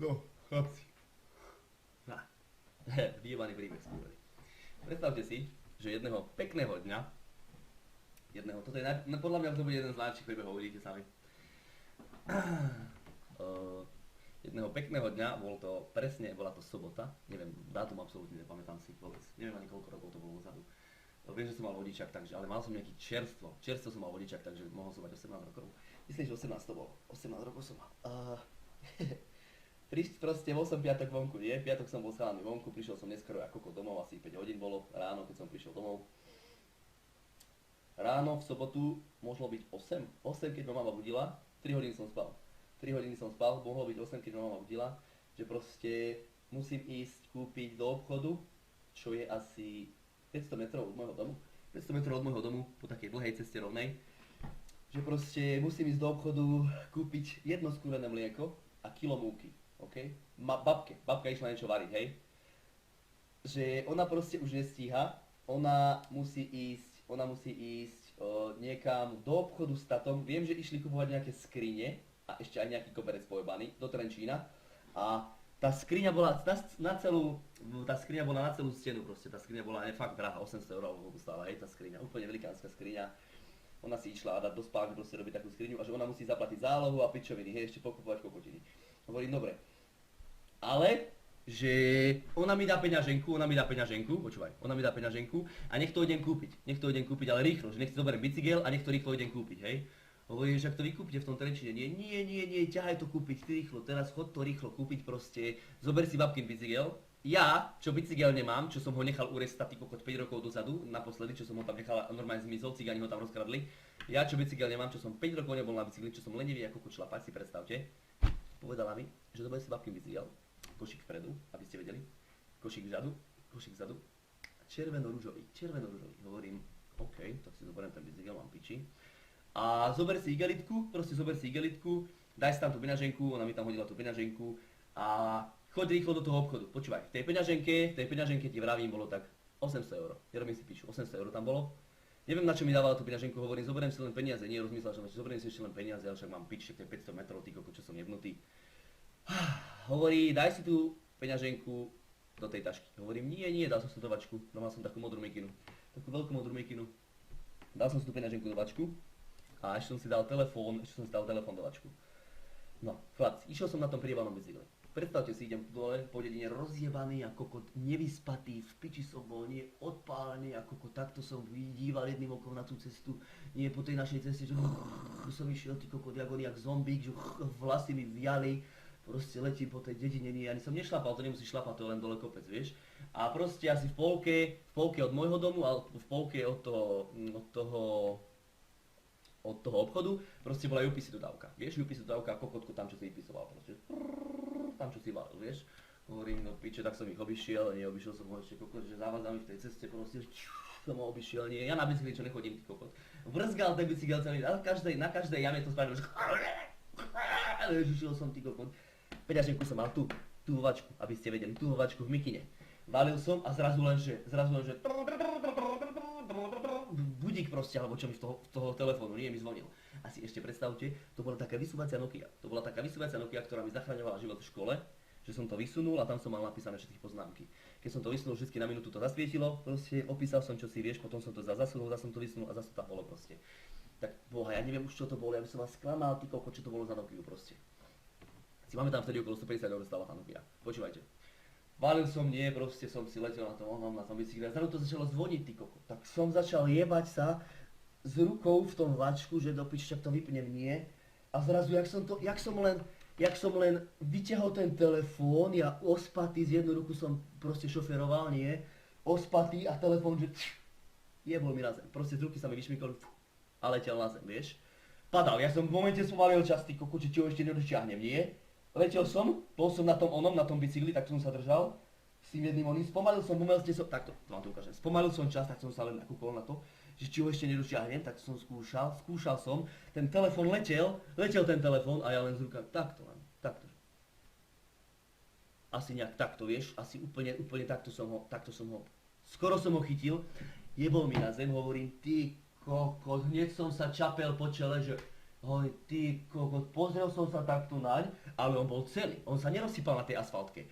No, chlapci. Vyjebaný príbeh skúrali. Predstavte si, že jedného pekného dňa, toto je, podľa mňa to bude jeden z najlepších príbehov, uvidíte sami. Jedného pekného dňa, bola to sobota, neviem, dátum absolútne nepamätám si vôbec, neviem ani koľko rokov to bolo dozadu. Viem, že som mal vodičak, takže, ale mal som nejaký čerstvo som mal vodičak, takže mohol som mať 18 rokov. Myslím, že 18 to bolo, 18 rokov som mal. Bol som piatok vonku, nie? Piatok som bol s chalami vonku, prišiel som neskoro ako domov, asi 5 hodín bolo ráno, keď som prišiel domov. Ráno v sobotu mohlo byť 8, keď ma mama budila, 3 hodiny som spal. 3 hodiny som spal, mohlo byť 8, keď ma mama budila, že proste musím ísť kúpiť do obchodu, čo je asi 500 metrov od môjho domu. 500 metrov od môjho domu, po takej dlhej ceste rovnej, že proste musím ísť do obchodu kúpiť jedno skúrené mlieko a kilo múky, OK? Babka išla niečo variť, hej? Že ona proste už nestíha, ona musí ísť niekam do obchodu s tatom, viem, že išli kupovať nejaké skrine a ešte aj nejaký koberec pojebaný do Trenčína a tá skriňa bola na celú stenu proste, tá skriňa bola fakt drahá, 800 eur alebo stála, hej, tá skriňa, úplne velikánska skriňa. Ona si išla dať do spálne proste robiť takú skriňu a že ona musí zaplatiť zálohu a pičoviny, hej, ešte pokupovať kokotiny. Hovorím, dobre. Ale, že ona mi dá peňaženku, počúvaj, ona mi dá peňaženku a nech to idem kúpiť, ale rýchlo, že nech si zoberiem bicykel a nech to rýchlo idem kúpiť, hej. Hovorím, že ak to vykúpite v tom Trenčíne, nie, ťahaj to kúpiť, ty rýchlo, teraz chod to rýchlo kúpiť proste, zober si babkin bicykel. Ja, čo bicykel nemám, čo som ho nechal urestať kokot 5 rokov dozadu, naposledy, čo som ho tam nechal, normálne zmizol, cigáni ho tam rozkradli. Ja, čo bicykel nemám, čo som 5 rokov nebol na bicykli, čo som lenivý ako kokot šlapať, si predstavte, povedala mi, že zober si babkin bicykel, košík vpredu, aby ste vedeli, košík vzadu, červeno-ružový, hovorím, OK, tak si zoberiem ten bicykel, mám piči. A zober si igelitku, daj si tam tú peňaženku, ona mi tam hodila tú peňaženku a choď rýchlo do toho obchodu. Počúvaj, v tej peňaženke ti vravím, bolo tak 800 eur. Nerobím si piču, 800 eur tam bolo. Neviem, na čo mi dávala tú peňaženku, hovorím, zoberiem si len peniaze, nie rozmýšľal som, že zoberiem si ešte len peniaze, ale však mám pič, však to je 500 metrov, ty koko, čo som jebnutý. Hovorí, daj si tú peňaženku do tej tašky. Hovorím, nie, dal som si do vačku, mal som takú modrú mikinu, takú veľkú modrú mikinu. Dal som si tú peňaženku do vačku. A ešte som si dal telefón do vačku. No, chlapci, išiel som na tom prievalnom bicykle. Predstavte si, idem dole po dedine rozjebaný a kokot, nevyspatý, v piči som bol, nie odpálený a kokot, takto som díval jedným okom na tú cestu, nie po tej našej ceste, že som išiel ty kokot, jak zombík, že vlasy mi viali, proste letím po tej dedine, nie, ani som nešlapal, to nemusí šlapať, to je len dole kopec, vieš. A proste asi v polke od môjho domu, ale v polke od toho obchodu, proste bola UPC dodávka. Vieš, UPC dodávka, kokotku tam, čo si vypisoval, proste tam, čo si valil, vieš. Hovorím, no piče, tak som ich obišiel, neobišiel som ho ešte kokot, že zavádzam ich v tej ceste, proste som ho obišiel, nie, ja na bicykli čo nechodím, ty kokot. Vrzgal ten bicykel celý, na každej jame to spravil, že išiel som, ty kokot. Peňaženku som mal tu vo vačku, aby ste vedeli, tu vo vačku v mikine. Valil som a zrazu len, že budík proste, alebo čo mi z toho telefónu, nie mi zvonil. Asi ešte predstavte, to bola taká vysúvacia Nokia. Ktorá mi zachraňovala život v škole, že som to vysunul a tam som mal napísané všetky poznámky. Keď som to vysunul, vždycky na minútu to zasvietilo, proste opísal som čo si vieš, potom som to zasunul, zase som to vysunul a zase to tam bolo proste. Tak boha, ja neviem už čo to bolo, ja by som vás sklamal, ty koľko, čo to bolo za Nokiu proste. Si máme tam vtedy okolo 150 eur stála tá Nokia, počúvajte. Valil som, nie, proste som si letel na tom bicykle a zrazu to začalo zvoniť, ty koko. Tak som začal jebať sa s rukou v tom vačku, že do piči, to vypnem, nie. A zrazu, jak som len vyťahol ten telefón, ja ospatý, z jednu ruku som proste šoferoval, nie. Ospatý a telefón, že jebol mi na zem. Proste z ruky sa mi vyšmykol a letel na zem, vieš. Padal, ja som v momente spomalil čas, ty koko, či ho ešte nedočiahnem, nie. Letel som, bol som na tom bicykli, tak som sa držal s tým jedným spomalil som, takto, to vám to ukážem, spomalil som čas, tak som sa len nakúkol na to, že či ho ešte nedočiahnem, tak som skúšal som, ten telefón letel ten telefón a ja len z rukami, takto. Asi nejak takto, vieš, asi úplne takto som ho, skoro som ho chytil, jebol mi na zem, hovorím, ty kokos, hneď som sa čapel po čele, že Oj, ty kokot, pozrel som sa takto naň, ale on bol celý. On sa nerozsypal na tej asfaltke.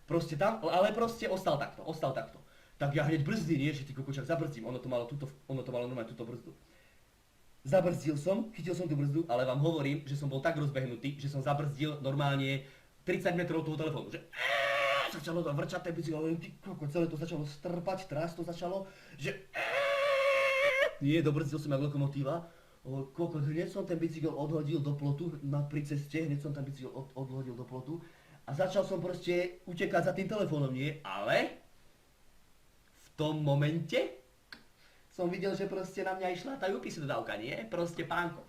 Proste tam, ale proste ostal takto, ostal takto. Tak ja hneď brzdím, nie, že ty kokočak zabrzdím, ono to malo normálne túto brzdu. Zabrzdil som, chytil som tú brzdu, ale vám hovorím, že som bol tak rozbehnutý, že som zabrzdil normálne 30 metrov toho telefónu, že začalo to vrčať ten bicykel, ale ty koko, celé to začalo strpať, trás to začalo, že nie, dobrzdil som jak lokomotíva, koko, hneď som ten bicykel odhodil do plotu, pri ceste, hneď som ten bicykel odhodil do plotu a začal som proste utekať za tým telefónom, nie, ale v tom momente som videl, že proste na mňa išla tá UPC dodávka, nie? Proste pánko.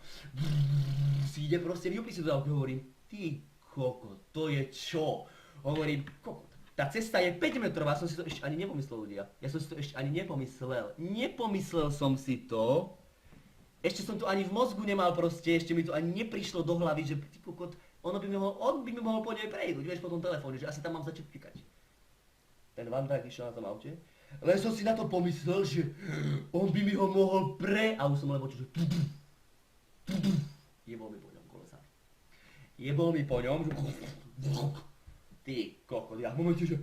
Si ide proste v UPC dodávku, hovorím, ty koko, to je čo? Hovorím, koko, tá cesta je 5 metrová, som si to ešte ani nepomyslel, ľudia. Ja som si to ešte ani nepomyslel. Nepomyslel som si to. Ešte som to ani v mozgu nemal proste, ešte mi to ani neprišlo do hlavy, že ty kokot, on by mi mohol po nej prejsť, vieš, po tom telefóne, že asi tam mám začať klikať. Ten vandák išiel na tom aute. Len som si na to pomyslel, že on by mi ho mohol a už som len počul, že jebol mi po ňom kolesa. Jebol mi po ňom, že ty kokot, ja v momente, že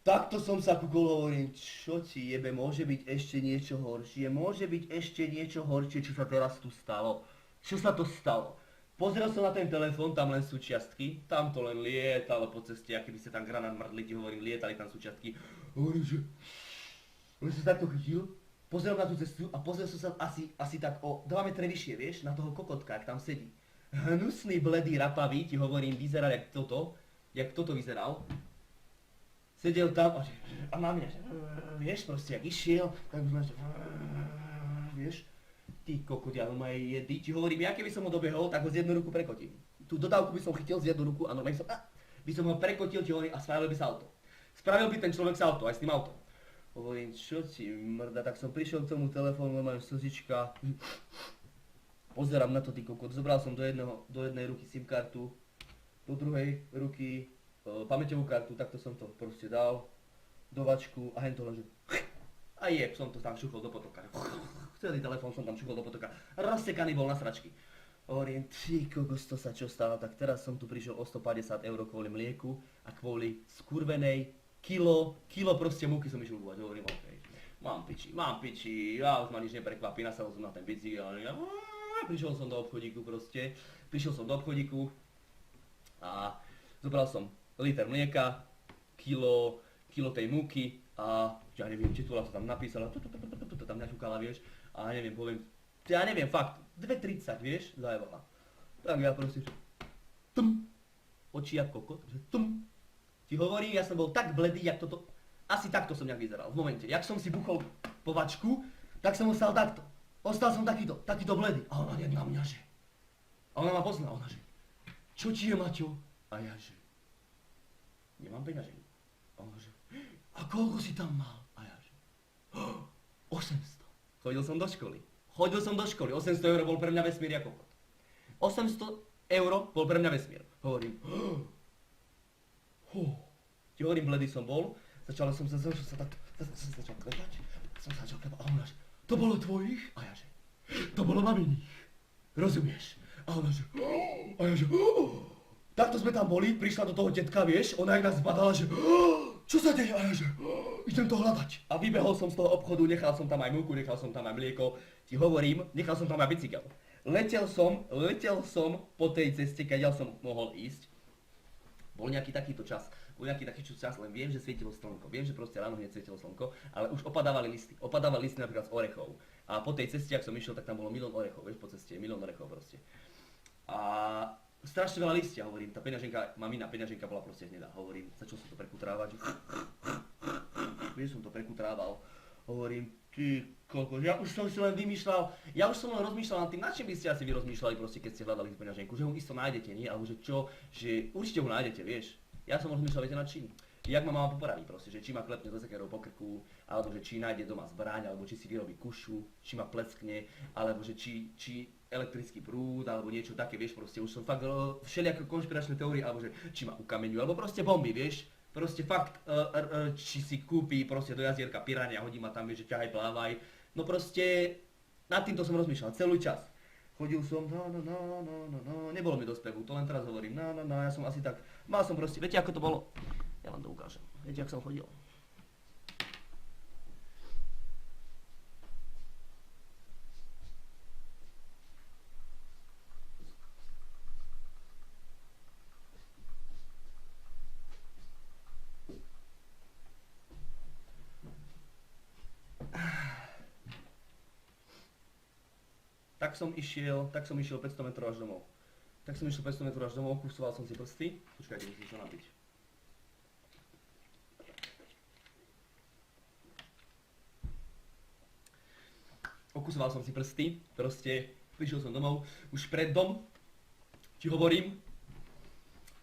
takto som sa kúkol, hovorím, čo ti jebe, môže byť ešte niečo horšie, môže byť ešte niečo horšie, čo sa teraz tu stalo. Čo sa to stalo? Pozrel som na ten telefón, tam len súčiastky, tam to len lietalo po ceste, aké by ste tam granát mrdli, ti hovorím, lietali tam súčiastky. Hovorím, že len som sa takto chytil, pozrel na tú cestu a pozrel som sa asi tak o 2 metre vyššie, vieš, na toho kokotka, ak tam sedí. Hnusný, bledý, rapavý, ti hovorím, vyzeral jak toto vyzeral. Sedel tam a na mňa, že vieš, proste, jak išiel, tak už ma vieš, ty kokot, ja normálne jedy, ti hovorím, ja keby som ho dobehol, tak ho z jednu ruku prekotím. Tú dodávku by som chytil z jednu ruku a normálne by som ho prekotil, ti hovorím, a spravil by sa auto. Spravil by ten človek sa auto, aj s tým autom. Hovorím, čo ti mrda, tak som prišiel k tomu telefónu, mám slzička. Pozerám na to, ty kokot, zobral som do jednej ruky SIM kartu, do druhej ruky pamäťovú kartu, takto som to proste dal do vačku a hen to len, že a jeb, som to tam šuchol do potoka. Celý telefón som tam šuchol do potoka. Rozsekaný bol na sračky. Hovorím, ty kokos, to sa čo stalo, tak teraz som tu prišiel o 150 € kvôli mlieku a kvôli skurvenej kilo proste múky som išiel kúpať. Hovorím, okej, mám piči, ja už ma nič neprekvapí, nasadol som na ten bicykel. Prišiel som do obchodíku a zobral som liter mlieka, kilo tej múky a ja neviem, titula to tam napísala, to tam naťukala, vieš, a neviem, poviem, ja neviem, fakt, 2,30, vieš, zajebala. Tak ja proste, oči jak kokot, že ti hovorím, ja som bol tak bledý, jak toto, asi takto som nejak vyzeral, v momente, jak som si buchol po vačku, tak som ostal takto, ostal som takýto bledý, a ona hneď na mňa, že, a ona ma pozná, ona že, čo ti je, Maťo? A ja že, nemám peňaženku, a ona že, a koľko si tam mal? A ja že, 800. Chodil som do školy, 800 € bol pre mňa vesmír ako kokot. 800 € bol pre mňa vesmír. Hovorím, ti hovorím, bledý som bol, začal klepať, a ona že, to bolo tvojich? A ja že, to bolo maminých, rozumieš? A ona že, takto sme tam boli, prišla do toho tetka, vieš, ona jak nás zbadala, že čo sa deje? A ja že idem to hľadať. A vybehol som z toho obchodu, nechal som tam aj múku, nechal som tam aj mlieko. Ti hovorím, nechal som tam aj bicykel. Letel som po tej ceste, keď som mohol ísť. Bol nejaký takýto čas, len viem, že svietilo slnko. Viem, že proste ráno hneď svietilo slnko, ale už opadávali listy napríklad z orechov. A po tej ceste, ak som išiel, tak tam bolo milión orechov, vieš, po ceste, milión orechov proste. A strašne veľa listia, hovorím, tá mamina peňaženka bola proste hnedá, hovorím, začal som to prekutrávať, vieš, som to prekutrával, hovorím, ty koľko, ja už som len rozmýšľal nad tým, na čím by ste asi vy rozmýšľali proste, keď ste hľadali tú peňaženku, že ho isto nájdete, nie, alebo že čo, že určite ho nájdete, vieš, ja som rozmýšľal, viete, nad čím, jak ma mama popraví proste, že či ma klepne do sekerov po krku, alebo že či nájde doma zbraň, alebo či si vyrobí kušu, či ma pleckne, alebo že či elektrický prúd, alebo niečo také, vieš, proste už som fakt všelijaké konšpiračné teórie, alebo že či ma ukameňujú, alebo proste bomby, vieš, proste fakt, či si kúpi proste do jazierka pirania, hodí ma tam, vieš, že ťahaj, plávaj, no proste, Nad týmto som rozmýšľal celý čas. Chodil som, nebolo mi do spevu, to len teraz hovorím, ja som asi tak, mal som proste, viete ako to bolo? Ja vám to ukážem, viete ako som chodil? Tak som išiel 500 metrov až domov. Kúsoval som si prsty. Počkajte, musím sa napiť. Okúsoval som si prsty, proste prišiel som domov, už pred dom, ti hovorím,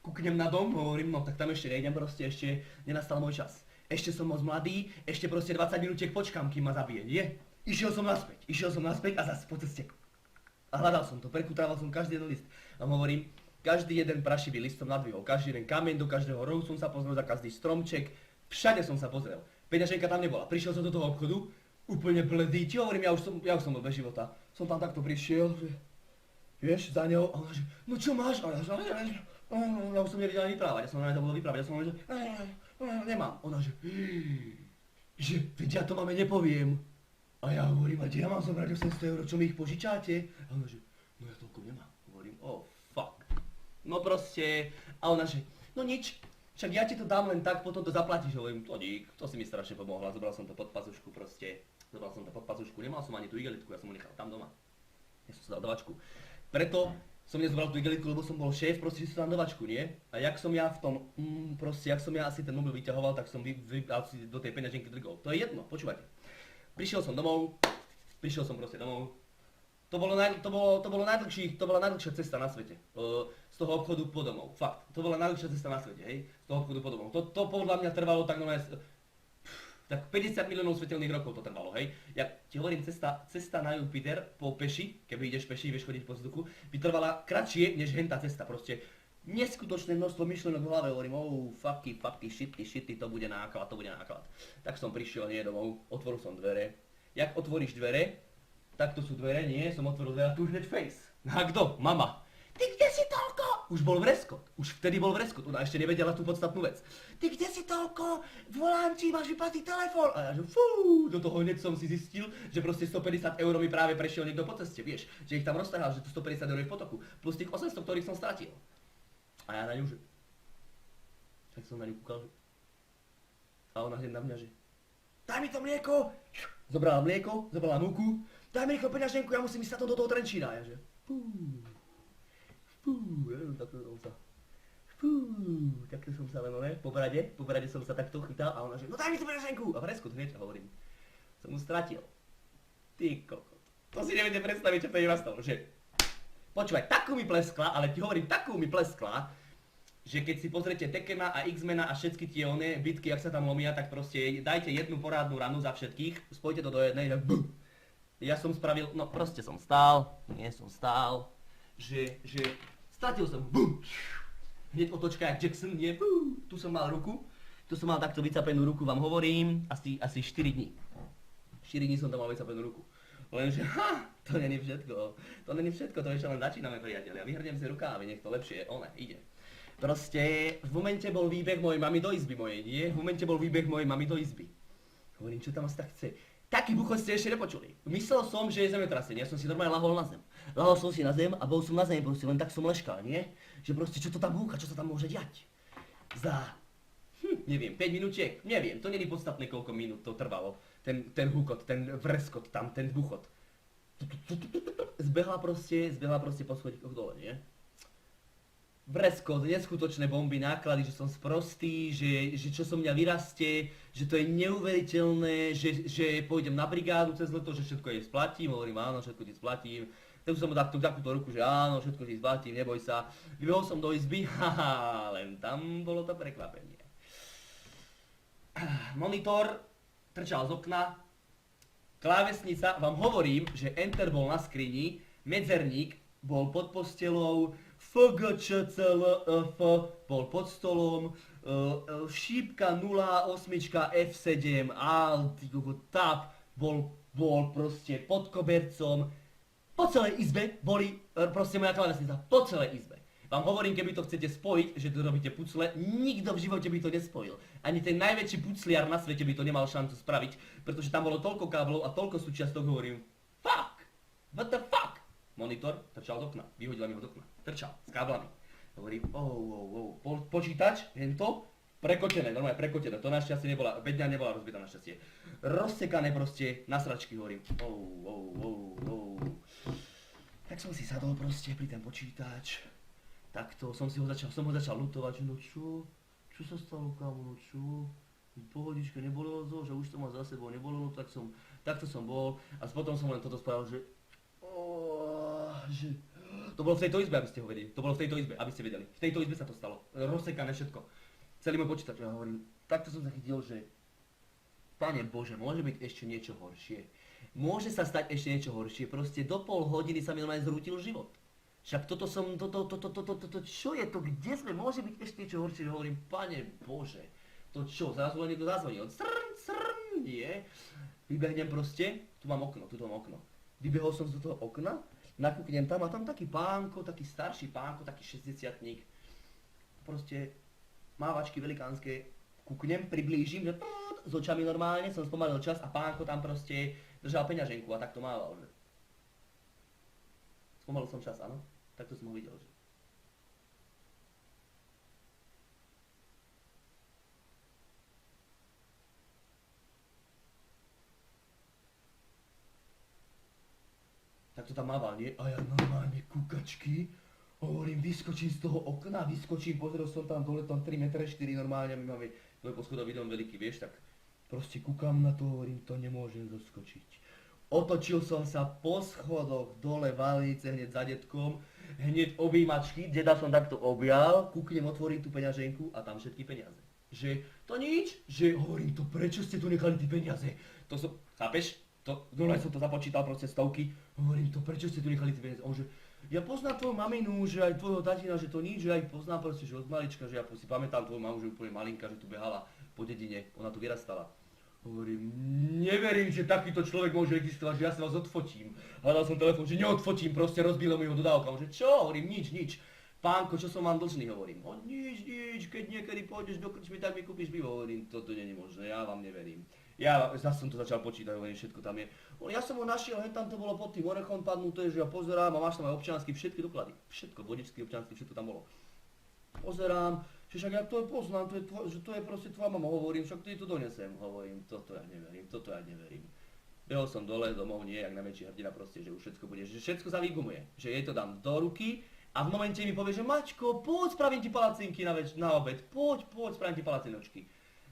kúknem na dom, hovorím, no tak tam ešte nejdem, proste ešte nenastal môj čas. Ešte som moc mladý, ešte proste 20 minútiek počkám, kým ma zabije, nie? Išiel som naspäť a zase po ceste. A hľadal som to, prekutával som každý jeden list. A hovorím, každý jeden prašivý list som nadvihol, každý jeden kameň, do každého rohu som sa pozrel, za každý stromček, všade som sa pozrel. Peňaženka tam nebola, prišiel som do toho obchodu, úplne bledý, ti hovorím, ja už som bol bez života. Som tam takto prišiel, že, vieš, za ňou, a ona že, no čo máš? A ja už som nevedel ani vyprávať, ja som na to bolo vyprávať, ja som že, nemám. Ona že, veď ja to máme nepoviem. A ja hovorím, a kde ja mám zobrať 800 €, čo mi ich požičáte? A ona že, no ja toľko nemám. Hovorím, fuck. No proste, a ona že, no nič, však ja ti to dám len tak, potom to zaplatíš. Hovorím, to dík, to si mi strašne pomohla, zobral som to pod pazušku proste. Nemal som ani tú igelitku, ja som ho nechal tam doma. Ja som si dal dovačku. Preto som nezobral tú igelitku, lebo som bol šéf, proste si dám dovačku, nie? A jak som ja v tom, jak som ja asi ten mobil vyťahoval, tak som si do tej peňaženky drgol. To je jedno, počúvajte. Prišiel som proste domov. To bola najdlhšia cesta na svete. Z toho obchodu po domov. Fakt. To bola najdlhšia cesta na svete, hej? Z toho obchodu po domov. To podľa mňa trvalo tak normálne, tak 50 miliónov svetelných rokov to trvalo, hej? Ja ti hovorím, cesta na Jupiter po peši, keby ideš peši, vieš chodiť po vzduchu, by trvala kratšie než hentá cesta. Proste neskutočné množstvo myšlenok v hlave, hovorím, fucky, shity, to bude náklad. Tak som prišiel, nie domov, otvoril som dvere. Jak otvoríš dvere, tak to sú dvere, nie, som otvoril dvere a tu už hneď face. A kto? Mama. Ty kde si toľko? Už vtedy bol vreskot, ona ešte nevedela tú podstatnú vec. Ty kde si toľko? Volám ti, máš vyplatý telefón. A ja že do toho hneď som si zistil, že proste 150 € mi práve prešiel niekto po ceste, vieš, že ich tam roztrhal, že to 150 € je v potoku, plus tých 800, ktorých som stratil. A ja na ňu, že... Tak som na ňu kúkal, že... A ona hneď na mňa, že... Daj mi to mlieko! Zobrala mlieko, zobrala múku. Daj mi rýchlo peňaženku, ja musím ísť sa do toho Trenčína. A ja že... takto som sa len, ne? Po brade som sa takto chytal a ona že... No daj mi tú peňaženku! A vreskot hneď, a hovorím. Som mu stratil. Ty kokot. To si neviete predstaviť, čo to je nastalo, že... Počúvaj, takú mi pleskla, že keď si pozriete Tekena a X-mena a všetky tie bitky, jak sa tam lomia, tak proste dajte jednu porádnu ranu za všetkých, spojte to do jednej, že bum. Ja som spravil, no proste som stál, že stratil som, bum. Hneď otočka jak Jackson, nie, bum. Tu som mal takto vycapenú ruku, vám hovorím, asi 4 dní. 4 dní som tam mal vycapenú ruku. Lenže, to není všetko, to ešte len začíname, priatelia, vyhrnem si rukávy, nech to lepšie, ide. Proste, v momente bol výbeh mojej mamy do izby Hovorím, čo tam asi tak chce. Taký buchot ste ešte nepočuli. Myslel som, že je zemetrasenie, ja som si normálne lahol na zem. Lahol som si na zem a bol som na zemi, proste len tak som leškal, nie? Že proste, čo to tam búcha, čo sa tam môže diať. Neviem, 5 minútiek, neviem, to není podstatné, koľko minút to trvalo. Ten húkot, ten vreskot tam, ten buchot. Zbehla proste po schodíkoch dole, nie? Vreskot, neskutočné bomby, náklady, že som sprostý, že čo so mňa vyrastie, že to je neuveriteľné, že pôjdem na brigádu cez leto, že všetko jej splatím, hovorím áno, všetko ti splatím. Tak som mu takúto ruku, že áno, všetko ti splatím, neboj sa. Vybehol som do izby, len tam bolo to prekvapenie. Monitor trčal z okna, klávesnica, vám hovorím, že Enter bol na skrini, medzerník bol pod postelou, FGČCLF bol pod stolom, šípka 08 F7 Alt, Tab bol bol proste pod kobercom, po celej izbe boli proste moja klávesnica, po celej izbe. Vám hovorím, keby to chcete spojiť, že to robíte pucle, nikto v živote by to nespojil. Ani ten najväčší pucliar na svete by to nemal šancu spraviť, pretože tam bolo toľko káblov a toľko súčiastok, hovorím, fuck, what the fuck? Monitor trčal z okna, vyhodila mi ho z okna, trčal s káblami. Hovorím, počítač, hento, prekotené, normálne prekotené, to našťastie nebola, bedňa nebola rozbitá našťastie. Rozsekané proste na sračky, hovorím, Tak som si sadol proste pri ten počítač. Takto som ho začal lutovať, že no čo sa stalo, kámo, no čo? Pohodičke, nebolo to, že už to ma za sebou nebolo, no takto som bol. A potom som len toto spravil, že to bolo v tejto izbe, aby ste ho vedeli. To bolo v tejto izbe, aby ste vedeli. V tejto izbe sa to stalo. Rozsekané všetko. Celý môj počítač, ja hovorím, takto som zachytil, že Pane Bože, môže byť ešte niečo horšie. Môže sa stať ešte niečo horšie. Proste do pol hodiny sa mi normálne zrútil život. Však čo je to, kde sme, môže byť ešte niečo horšie, že hovorím, Pane Bože, to čo, zrazu len niekto zazvonil, nie, vybehnem proste, tu mám okno, vybehol som z toho okna, nakúknem tam a tam taký pánko, taký starší pánko, taký 60-tník, proste mávačky velikánske, kúknem, priblížim, že s očami normálne, som spomalil čas a pánko tam proste držal peňaženku a takto mával, že spomalil som čas, áno, takto som ho videl, že takto tam mával, nie? A ja normálne kúkačky, hovorím, vyskočím z toho okna, pozrel som tam dole, tam 3 m 4 normálne, my máme dvojposchodový dom veľký, vieš, tak proste kúkam na to, hovorím, to nemôžem zoskočiť. Otočil som sa po schodoch dole Valnice hneď za detkom, hneď objímačky, deda som takto objal, kúknem, otvorím tú peňaženku a tam všetky peniaze. Že to nič, že hovorím to, prečo ste tu nechali tie peniaze? To som, chápeš? Dole som to započítal proste stovky, hovorím to, prečo ste tu nechali tie peniaze? On že, ja poznám tvoju maminu, že aj tvojho tatina, že to nič, že aj poznám proste, že od malička, že ja si pamätám tvoju mamu, že úplne malinka, že tu behala po dedine, ona tu vyrastala. Hovorím, neverím, že takýto človek môže existovať, že ja sa vás odfotím. Hľadal som telefón, že neodfotím, proste rozbilo mi ho dodávka. On že čo? Hovorím, nič. Pánko, čo som vám dlžný, hovorím. On nič, keď niekedy pôjdeš do krčmy, tak mi kúpiš pivo. Hovorím, toto nie je možné, ja vám neverím. Ja zase som to začal počítať, hovorím, všetko tam je. Ja som ho našiel, tam to bolo pod tým orechom padnuté, že ja pozerám a máš tam aj občiansky, všetky doklady. Všetko, vodičský, občiansky, všetko tam bolo. Pozerám, že však ja to poznám, že to je proste tvoja mama, hovorím, však ty to donesem, hovorím, toto ja neverím. Behol som dole domov, nie, jak najväčší hrdina proste, že už všetko bude, že všetko sa vygumuje, že jej to dám do ruky a v momente mi povie, že Maťko, poď, spravím ti palacinky na obed, poď, spravím ti palacinočky.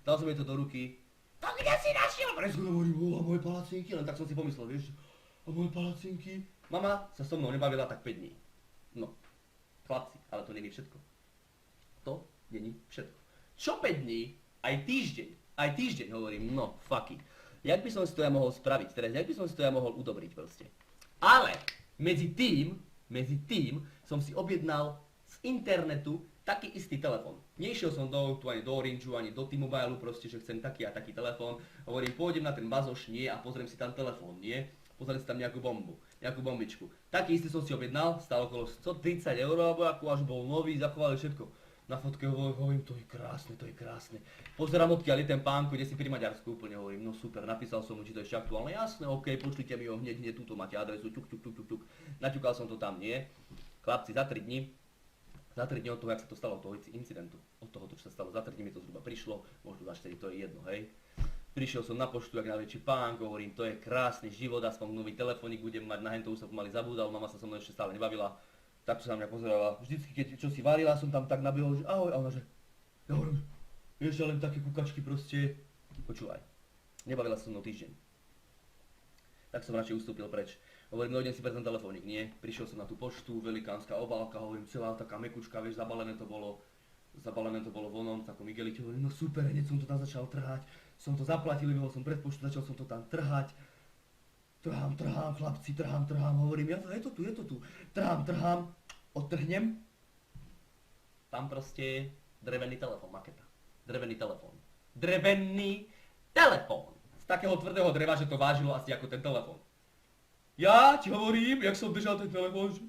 Dal som jej to do ruky. To kde si našiel? Presko hovorím, a moje palacinky, len tak som si pomyslel, vieš, a moje palacinky. Mama sa so mnou nebavila tak 5 dní. No, chlapci, ale to není všetko. To není všetko. Čo 5 dní, aj týždeň hovorím, no, fuck it. Jak by som si to ja mohol spraviť teraz, jak by som si to ja mohol udobriť proste. Ale medzi tým som si objednal z internetu taký istý telefon. Nešiel som ani do Orangeu, ani do T-Mobile, proste, že chcem taký a taký telefon. Hovorím, pôjdem na ten bazoš, nie, a pozriem si tam telefón, nie. Pozriem si tam nejakú bombičku. Taký istý som si objednal, stál okolo 130 €, alebo ako až bol nový, zachovali všetko. Na fotke hovorím, to je krásne. Pozerám, odkiaľ je ten pánko, kde si pri Maďarsku, úplne hovorím, no super, napísal som mu, či to je ešte aktuálne, jasné, OK, pošlite mi ho hneď, túto máte adresu, ťuk. Naťukal som to tam, nie. Chlapci, za 3 dní od toho, jak sa to stalo, od toho incidentu, od toho, čo sa stalo, za 3 dní mi to zhruba prišlo, možno za 4, to je jedno, hej. Prišiel som na poštu, jak najväčší pánk, hovorím, to je krásny život, aspoň nový telefónik budem mať, na hento už sa pomaly zabúdal, mama sa so mnou ešte stále nebavila, tak sa na mňa pozerala, vždycky, keď čo si varila, som tam tak nabehol, že ahoj, a ona že, ja hovorím, vieš, len také kukačky proste, počúvaj, nebavila sa so mnou týždeň. Tak som radšej ustúpil preč. Hovorím, no idem si pre ten telefónik, nie? Prišiel som na tú poštu, velikánska obálka, hovorím, celá taká mekučka, vieš, zabalené to bolo vonom, v takom igelite, hovorím, no super, hneď som to tam začal trhať, som to zaplatil, vyhol som pred poštu, začal som to tam trhať, trhám, chlapci, hovorím, je to tu, trhám, odtrhnem, tam proste drevený telefón, maketa, drevený telefón, takého tvrdého dreva, že to vážilo asi ako ten telefón. Ja ti hovorím, jak som držal ten telefón, že...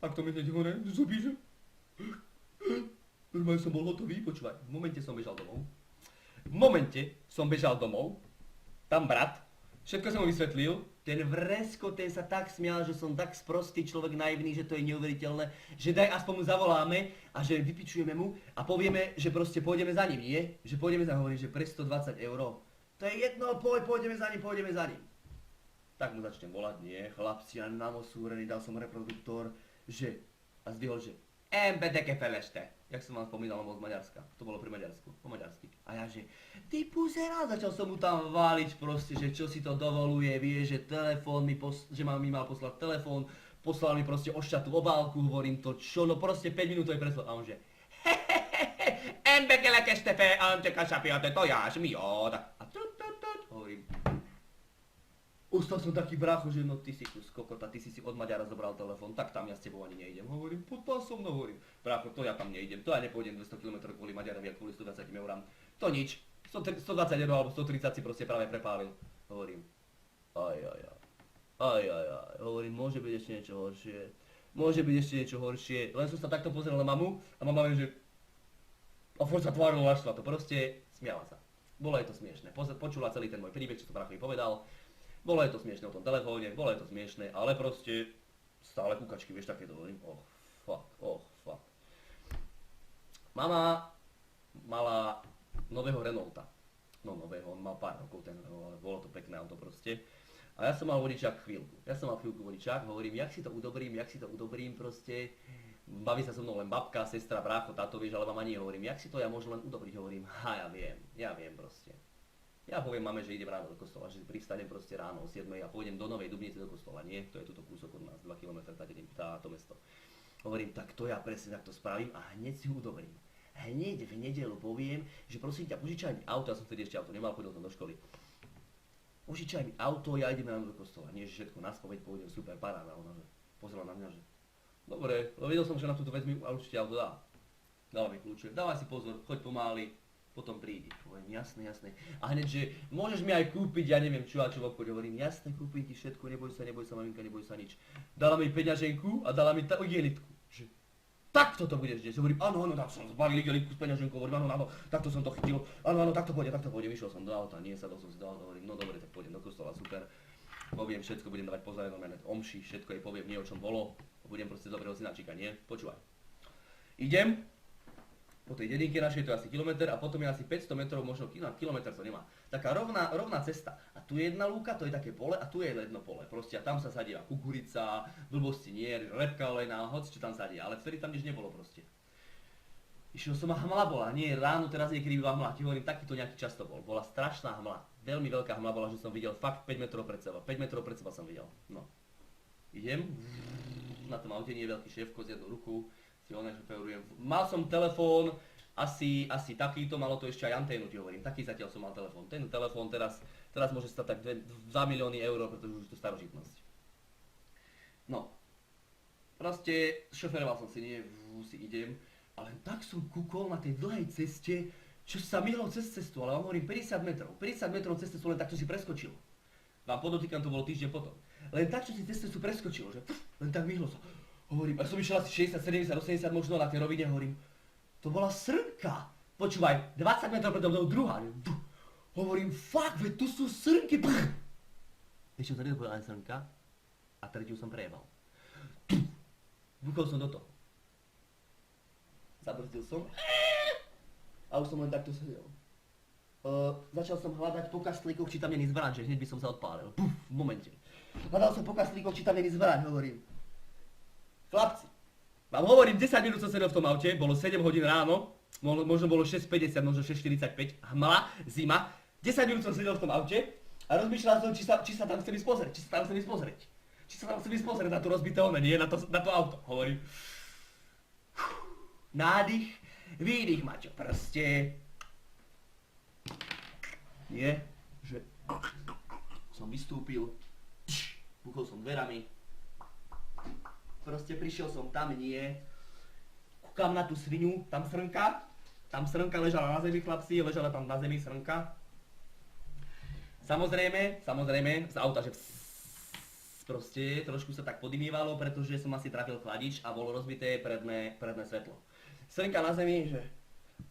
Tak to mi hneď hore, zubí, že... Normálne som bol hotový, počúvaj, v momente som bežal domov. Tam brat, všetko som mu vysvetlil, ten vresko, ten sa tak smial, že som tak sprostý človek naivný, že to je neuveriteľné, že daj aspoň mu zavoláme a že vypičujeme mu a povieme, že proste pôjdeme za ním, nie? Že pôjdeme za ním, hovorím, že pre 120 €. To je jedno, pôjdeme za ním. Tak mu začnem volať, nie, chlapci, ja namosúrený, dal som reproduktor, že, a zdvihol, že MBDK feleste, jak som vám spomínal, on bol z Maďarska, to bolo pri Maďarsku, po maďarsky. A ja že, ty puzera, začal som mu tam váliť proste, že čo si to dovoluje, vie, že telefón že mi mal poslať telefón, poslal mi proste ošťatú obálku, hovorím to čo, no proste 5 minútový preslov, a on že, MBDK lestefe, Anteka šapiate, to jáš mi, jo, a hovorím. Ustal som taký brácho, že no ty si tu skokota, ty si od Maďara zobral telefón, tak tam ja s tebou ani nejdem. Hovorím, poď so mnou, hovorím. Brácho, to ja tam nejdem, to ja nepôjdem 200 km kvôli Maďarovi a kvôli 120 €. To nič, 120 € alebo 130 si proste práve prepálil. Hovorím, aj, hovorím, môže byť ešte niečo horšie. Len som sa takto pozrel na mamu a mama viem, že... A furt sa tvárilo naštva to, proste smiala sa. Bolo je to smiešné, počula celý ten môj príbeh, čo som bráchovi povedal. Bolo je to smiešné o tom telefóne, bolo je to smiešné, ale proste stále kukačky, vieš, také to hovorím, fuck. Mama mala nového Renaulta. No nového, on mal pár rokov ten Renault, ale bolo to pekné auto proste. A ja som mal vodičák chvíľku. Vodičák, hovorím, jak si to udobrím proste. Baví sa so mnou len babka, sestra, brácho, táto, vieš, ale mama nie, hovorím, jak si to ja môžem len udobriť, hovorím, ja viem proste. Ja poviem mame, že idem ráno do kostola, že pristanem proste ráno o 7 a pôjdem do Novej Dubnice do kostola, nie? To je tuto kúsok od nás, 2 km táto mesto. Hovorím, tak to ja presne takto spravím a hneď si ho udobrím. Hneď v nedeľu poviem, že prosím ťa, požičaj mi auto, ja som vtedy ešte auto nemal, chodil som do školy. Požičaj mi auto, ja idem ráno do kostola, nie, že všetko na spoveď pôjdem, super, paráda, ona že pozrela na mňa, že dobre, lebo videl som, že na túto vec mi určite auto dá. Dala mi kľúče, dávaj si pozor, choď pomáli. Potom prídi. Hovorím, jasné. A hneď, že môžeš mi aj kúpiť, ja neviem čo a čo v obchode. Hovorím, jasné, kúpim ti všetko, neboj sa, maminka, neboj sa nič. Dala mi peňaženku a dala mi igelitku. Že takto to budeš dnes. Hovorím, áno, tak som zbalil igelitku s peňaženkou. Hovorím, áno, takto som to chytil. Áno, takto pôjde. Vyšiel som do auta, sadol som si do auta. Hovorím, no dobre, tak pôjdem do kostola, super. Poviem všetko, budem dávať pozor, normálne omši, všetko jej poviem, nie o čom bolo. Budem proste dobrého synačika, nie? Počúvaj. Idem. Po tej dedinke našej to je asi kilometr a potom je asi 500 metrov, možno kilometr to nemá. Taká rovná cesta. A tu je jedna lúka, to je také pole a tu je jedno pole. Proste a tam sa sadíva kukurica, blbosti nie, repka olená, hoď čo tam sadí, ale vtedy tam nič nebolo proste. Išiel som a hmla bola, nie ráno, teraz niekedy býva hmla, ti hovorím, takýto nejaký často bol. Bola strašná hmla, veľmi veľká hmla bola, že som videl fakt 5 metrov pred seba. 5 metrov pred seba som videl, no. Idem, na tom aute nie je veľký šéfko s jednou rukou. Mal som telefón, asi takýto, malo to ešte aj anténu, ti hovorím, taký zatiaľ som mal telefón. Ten telefón teraz môže stať tak 2 milióny €, pretože už je to starožitnosť. No, proste šoferoval som si, idem, ale tak som kúkol na tej dlhej ceste, čo sa myhlo cez cestu, ale vám hovorím 50 metrov cez cestu, len takto si preskočil. Vám podotýkam, to bolo týždeň potom. Len tak, čo si cez cestu preskočil, že len tak myhlo sa. Hovorím, a som išiel asi 60, 70, 80 možno na tej rovine, hovorím, to bola srnka. Počúvaj, 20 metrov predo mnou druhá. Hovorím, fuck, veď tu sú srnky. Ešte som nedopovedal ani srnka a tretiu som prejebal. Búkol som do toho. Zabrzdil som a už som len takto sedel. Začal som hľadať po kastlíkoch, či tam není zbraň, že hneď by som sa odpálil. Puf, v momente. Hľadal som po kastlíkoch, či tam není zbraň, hovorím. Chlapci, vám hovorím, 10 minút som sedel v tom aute, bolo 7 hodín ráno, možno bolo 6:50, možno 6:45, hmla, zima. 10 minút som sedel v tom aute a rozmýšľal som, či sa tam chcem ísť pozrieť, Či sa tam chcem ísť pozrieť na to rozbité nie, na to auto, hovorím. Nádych, výdych, Maťo, proste. Nie, že som vystúpil, búchol som dverami. Proste prišiel som tam, nie. Kúkam na tú svinu, tam srnka ležala na zemi, chlapci, ležala tam na zemi srnka. Samozrejme, z auta, že proste trošku sa tak podymývalo, pretože som asi trafil chladič a bolo rozbité predné svetlo. Srnka na zemi, že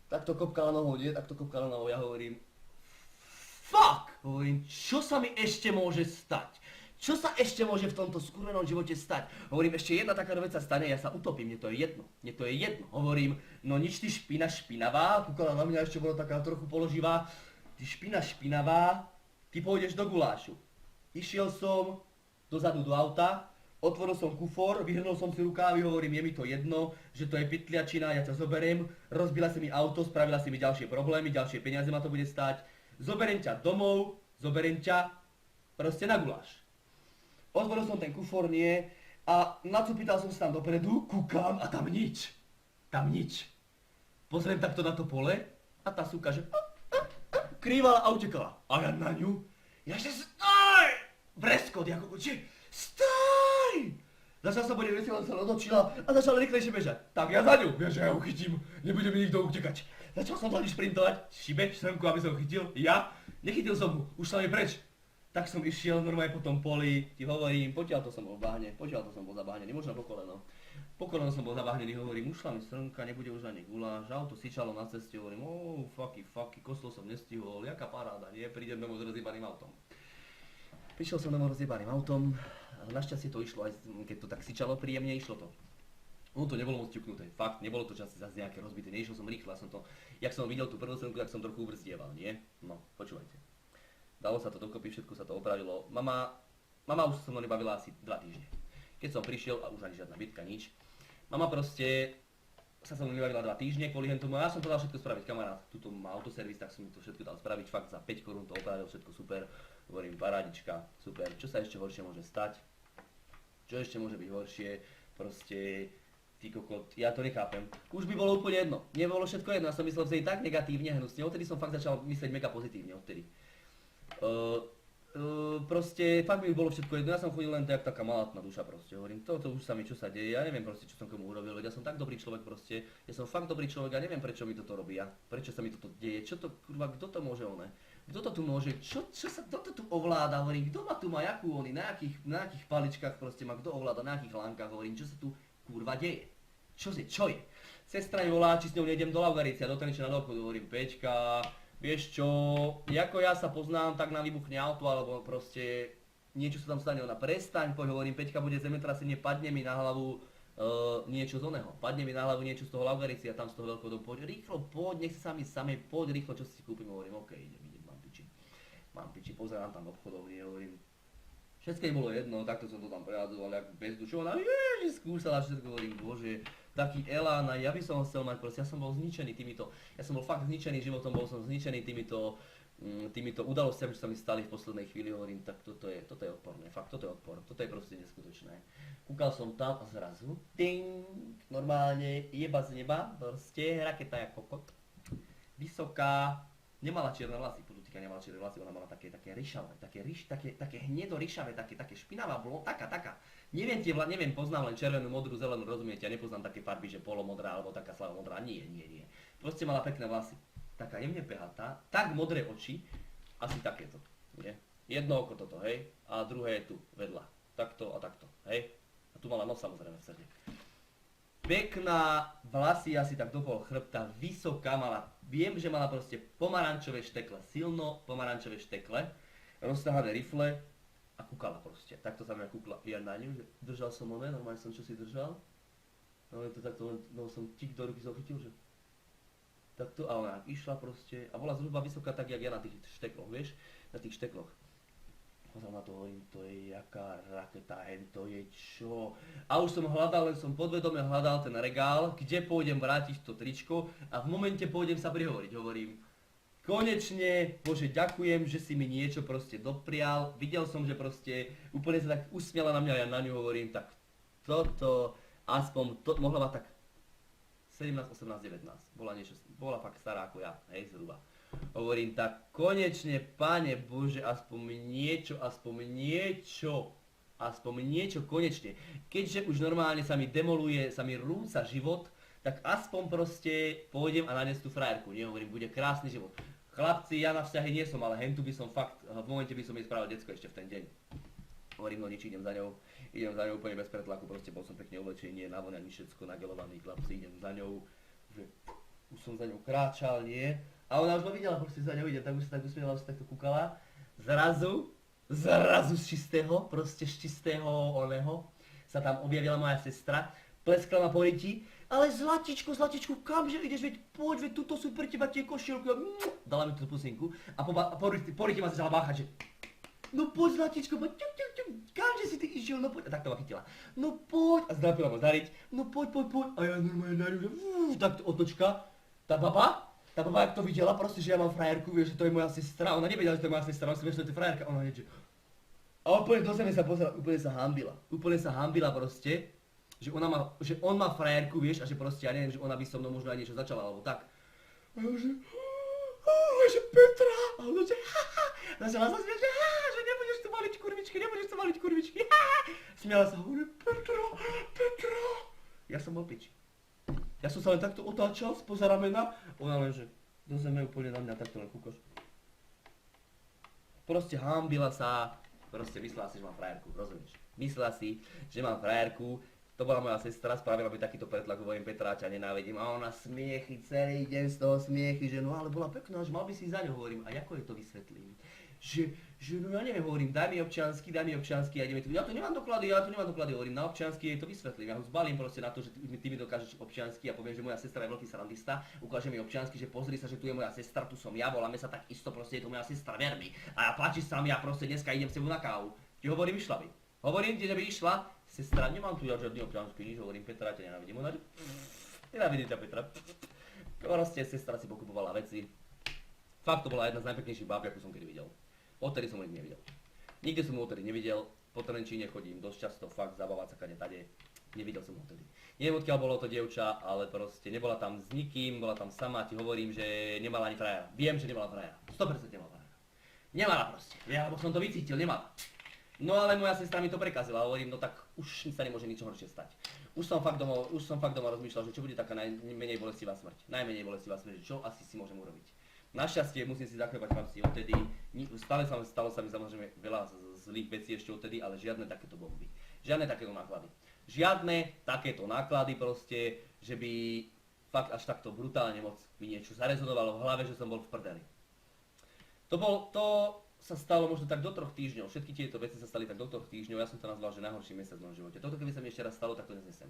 takto kopkala nohou, nie? Takto kopkala nohou, ja hovorím fuck! Hovorím, čo sa mi ešte môže stať? Čo sa ešte môže v tomto skurvenom živote stať? Hovorím, ešte jedna taká vec sa stane, ja sa utopím, mne to je jedno. Hovorím, no nič ty špina špinavá, kúkala na mňa, ešte bola taká trochu položivá. Ty špina špinavá, ty pôjdeš do gulášu. Išiel som dozadu do auta, otvoril som kufor, vyhrnul som si rukávy, hovorím, je mi to jedno, že to je pytliačina, ja ťa zoberiem, rozbila si mi auto, spravila si mi ďalšie problémy, ďalšie peniaze ma to bude stáť, zoberiem ťa domov, zoberiem ťa proste na guláš. Otvoril som ten kufor, nie, a nacupítal som sa tam dopredu, kúkam a tam nič. Pozriem takto na to pole a tá súka, že krývala a utekala. A ja na ňu, ja že stoj! Breskot, ako že stoj! Začal sa bodať, vesela sa otočila a začala rýchlejšie bežať. Tak ja za ňu, vieš, že ja ju chytím, nebude mi nikto utekať. Začal som za ňu šprintovať, šibe, srnku, aby som ho chytil, ja, nechytil som mu, už sa mi preč. Tak som išiel normálne po tom poli, ti hovorím, potiaľ to som bol zabahnený, možno po koleno. Po koleno som bol zabahnený, hovorím, ušla mi srnka, nebude už ani guláš, auto syčalo na ceste, hovorím, fucky, kostol som nestihol, jaká paráda, nie, prídem domov s rozjebaným autom. Prišiel som domov s rozjebaným autom, našťastie to išlo, aj keď to tak syčalo príjemne, išlo to. Ono to nebolo moc ťuknuté, fakt, nebolo to čas zase nejaké rozbité, neišiel som rýchlo, jak som videl tú prvú srnku, tak som trochu ubrzieval, nie? No, počúvajte. Dalo sa to dokopy, všetko sa to opravilo. Mama už so mnou nebavila asi 2 týždne. Keď som prišiel, a už ani žiadna bitka, nič. Mama proste sa so mnou nebavila 2 týždne kvôli hentomu a ja som povedal všetko spraviť, kamarát. Tuto má autoservis, tak som mi to všetko dal spraviť, fakt za 5 korún to opravil, všetko super. Hovorím, parádička, super. Čo sa ešte horšie môže stať? Čo ešte môže byť horšie? Proste, ty kokot, ja to nechápem. Už by bolo úplne jedno. Nebolo všetko jedno, ja som myslel vtedy tak negatívne, hnusne. Odtedy som fakt začal myslieť mega pozitívne, odtedy. Proste fakt mi bolo všetko jedno, ja som chodil len tak taká malátna duša proste, hovorím, toto už sa mi čo sa deje, ja neviem proste čo som komu urobil, veď ja som tak dobrý človek proste, ja som fakt dobrý človek a neviem prečo mi toto robia, prečo sa mi toto deje, čo to kurva, kto to môže kto to tu môže, kto to tu ovláda, hovorím, kto ma tu má jakú na akých paličkách proste ma kto ovláda, na akých lánkach, hovorím, čo sa tu kurva deje, čo je, sestra mi volá, či s ňou nejdem do Laugaricia, do Trenčína do obchodu, hovorím, Peťka, vieš čo, ako ja sa poznám, tak nám vybuchne auto, alebo proste niečo sa tam stane, ona prestaň, poď, hovorím, Peťka, bude zemetrasenie, padne mi na hlavu niečo z oného, padne mi na hlavu niečo z toho Laugaricia, tam z toho veľkého domu, poď rýchlo, poď, nech sa sami samej, poď rýchlo, čo si kúpim, hovorím, ok, idem, mám piči, pozerám tam obchodovne, hovorím, všetko jej bolo jedno, takto som to tam prehádzoval, ako bez dušu, ona skúšala všetko, hovorím, bože, taký elán, a ja by som ho chcel mať, proste ja som bol zničený ja som bol fakt zničený životom, bol som zničený týmito udalostiami, čo sa mi stali v poslednej chvíli, hovorím, tak toto je odporné, fakt toto je odpor, toto je proste neskutočné. Kúkal som tam a zrazu, ding, normálne jeba z neba, proste raketa jak kokot, vysoká, nemala čierne vlasy, podotýka nemala čierne vlasy, ona mala také ryšavé, také hnedo ryšavé, také špinavá, bolo taká. Neviem, poznám len červenú, modrú, zelenú, rozumiete, ja nepoznám také farby, že polomodrá alebo taká slavomodrá, nie. Proste mala pekné vlasy, taká jemne pehatá, tak modré oči, asi takéto, nie? Jedno oko toto, hej, a druhé je tu, vedľa, takto a takto, hej, a tu mala nos samozrejme v srde. Pekná, vlasy asi tak do pol chrbta, vysoká mala, viem, že mala proste pomarančové štekle, silno pomarančové štekle, roztrhané rifle, a kúkala proste, takto sa mňa kúkla, ja na ňu, že držal som oné, normálne som čo si držal, no to takto len, no som tik do ruky zachytil, že takto, a ona išla proste, a bola zhruba vysoká tak, jak ja na tých štekloch, vieš, na tých štekloch. Pozriem na to, hovorím, to je jaká raketa, to je čo, a už som hľadal, len som podvedome hľadal ten regál, kde pôjdem vrátiť to tričko a v momente pôjdem sa prihovoriť, hovorím, konečne, Bože, ďakujem, že si mi niečo proste doprial, videl som, že proste úplne sa tak usmiala na mňa, ja na ňu hovorím, tak toto, aspoň, mohla mať tak 17, 18, 19, bola fakt stará ako ja, hej, zhruba. Hovorím, tak konečne, Pane Bože, aspoň niečo, konečne. Keďže už normálne sa mi demoluje, sa mi rúca život, tak aspoň proste pôjdem a nájdem tú frajerku, nehovorím, bude krásny život. Chlapci, ja na vzťahy nie som, ale hentu by som fakt, v momente by som jej spravil decko ešte v ten deň. Hovorím, no nič, idem za ňou úplne bez pretlaku, proste bol som pekne oblečený, nie navoňaný, všetko nagelovaný, chlapci, idem za ňou, že už som za ňou kráčal, nie? A ona už ma videla, proste za ňou idem, tak už sa tak usmiela, už sa takto kúkala. Zrazu z čistého oného, sa tam objavila moja sestra, pleskla ma po ryti, ale Zlatičko, kamže ideš, poď, tuto sú pre teba tie košielky, dala mi tú pusinku a po ryti ma začala báchať, že no poď Zlatičko, kamže si ty išiel, no poď, a tak to ma chytila, no poď, a zdrapila ma zariť, no poď, a ja normálne na ňu, že takto otočka, tá baba, jak to videla, proste, že ja mám frajerku, vieš, že to je moja sestra, ona nevedela, že to je moja sestra, ona si vieš, že to je frajerka, ona hneď, že a úplne do zeme sa pozerala, úplne sa hambila proste, že on má frajerku, vieš, a že proste, ja neviem, že ona by so mnou možno aj niečo začala, alebo tak. A ja že Petra, a ona že začala sa smiať, že nebudeš tu maliť kurvičky, smiala sa, hovorí, Petra, ja som bol piči. Ja som sa len takto otáčal spoza ramena, ona len, že do zeme úplne na mňa takto len kúkaš. Proste hambila sa, proste myslela si, že mám frajerku, rozumieš? Myslela si, že mám frajerku. To bola moja sestra, spravila by takýto pretlak, hovorím, Petra, ťa nenávidím. A ona smiechy, celý deň z toho smiechy, že no ale bola pekná, že mal by si za ňu, hovorím. A ako jej to vysvetlím? Že no ja neviem, hovorím, daj mi občiansky a ideme tu. Ja tu nemám doklady, hovorím, na občiansky jej to vysvetlím. Ja ho zbalím proste na to, že ty mi dokážeš občiansky a poviem, že moja sestra je veľký srandista, ukáže mi občiansky, že pozri sa, že tu je moja sestra, tu som ja, voláme sa tak isto, proste je to moja sestra, ver mi. A ja páči sa mi a proste dneska idem s tebou na kávu. Ti hovorím, išla by. Hovorím ti, že by išla. Sestra, nemám tu ja žiadny občiansky, nič, hovorím, Petra, ťa nenávidím. Ona, že nenávidím ťa, Petra. Proste sestra si pokupovala veci. Fakt to bola jedna z najpeknejších báb, akú som kedy videl. Odtedy som ho nikdy nevidel. Nikdy som ho odtedy nevidel, po Trenčíne chodím dosť často, fakt zabávať sa kade tade. Nevidel som ho odtedy. Neviem, odkiaľ bolo to dievča, ale proste nebola tam s nikým, bola tam sama, ti hovorím, že nemala ani frajera. Viem, že nemala frajera. 100% nemala frajera. Nemala proste, ja, lebo som to vycítil, nemala. No ale moja sestra mi to prekazila, hovorím, no tak už sa nemôže nič horšie stať. Už som fakt doma rozmýšľal, že čo bude taká najmenej bolestivá smrť. Najmenej bolestivá smrť, že čo asi si môžem urobiť. Našťastie musím si zaklepať chlapci odtedy, stalo sa mi samozrejme veľa zlých vecí ešte odtedy, ale žiadne takéto bomby. Žiadne takéto náklady. Žiadne takéto náklady proste, že by fakt až takto brutálne moc mi niečo zarezonovalo v hlave, že som bol v prdeli. To sa stalo možno tak do 3 týždňov, všetky tieto veci sa stali tak do 3 týždňov, ja som to nazval, že najhorší mesiac v mojom živote. Toto keby sa mi ešte raz stalo, tak to neznesem.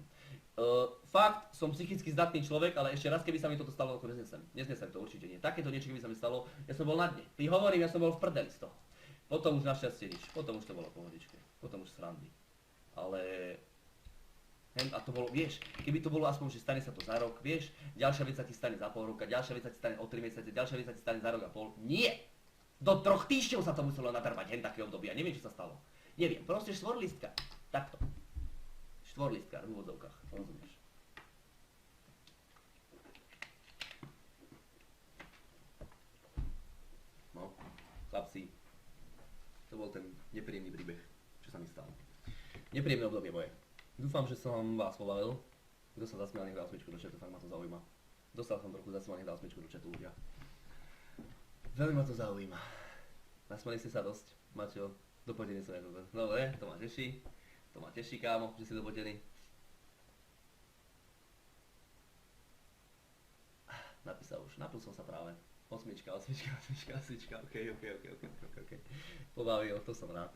Fakt, som psychicky zdatný človek, ale ešte raz keby sa mi toto stalo, to neznesem. Neznesem to určite nie. Takéto niečo keby sa mi stalo, ja som bol na dne. Ty hovorím, ja som bol v prdeli z toho. Potom už našťastie nič, potom už to bolo pohodičke, potom už srandy. Ale a to bolo, vieš, keby to bolo aspoň, že stane sa to za rok, vieš, ďalšia vec sa ti stane za pol roka, ďalšia vec sa ti stane o 3 mesiace, ďalšia vec sa ti stane za rok a pol. Nie! Do 3 týždňov sa to muselo natrvať, hen také obdobie, ja neviem, čo sa stalo. Neviem, proste štvorlistka. Takto. Štvorlistka v úvodzovkách, rozumieš. No, chlapci, to bol ten nepríjemný príbeh, čo sa mi stalo. Nepríjemné obdobie moje. Dúfam, že som vás pobavil. Kto sa zasmial, nech dá osmičku do chatu, fakt ma to zaujíma. Dostal som trochu zasmial, nech dá osmičku do chatu ľudia. Veľmi ma to zaujíma. Nasmali ste sa dosť, Maťo, dopotený som ja toto. Dobre, to ma teší, kámo, že si dopotený. Napísal už, napil som sa práve. Osmička, ok. Pobavil, to som rád.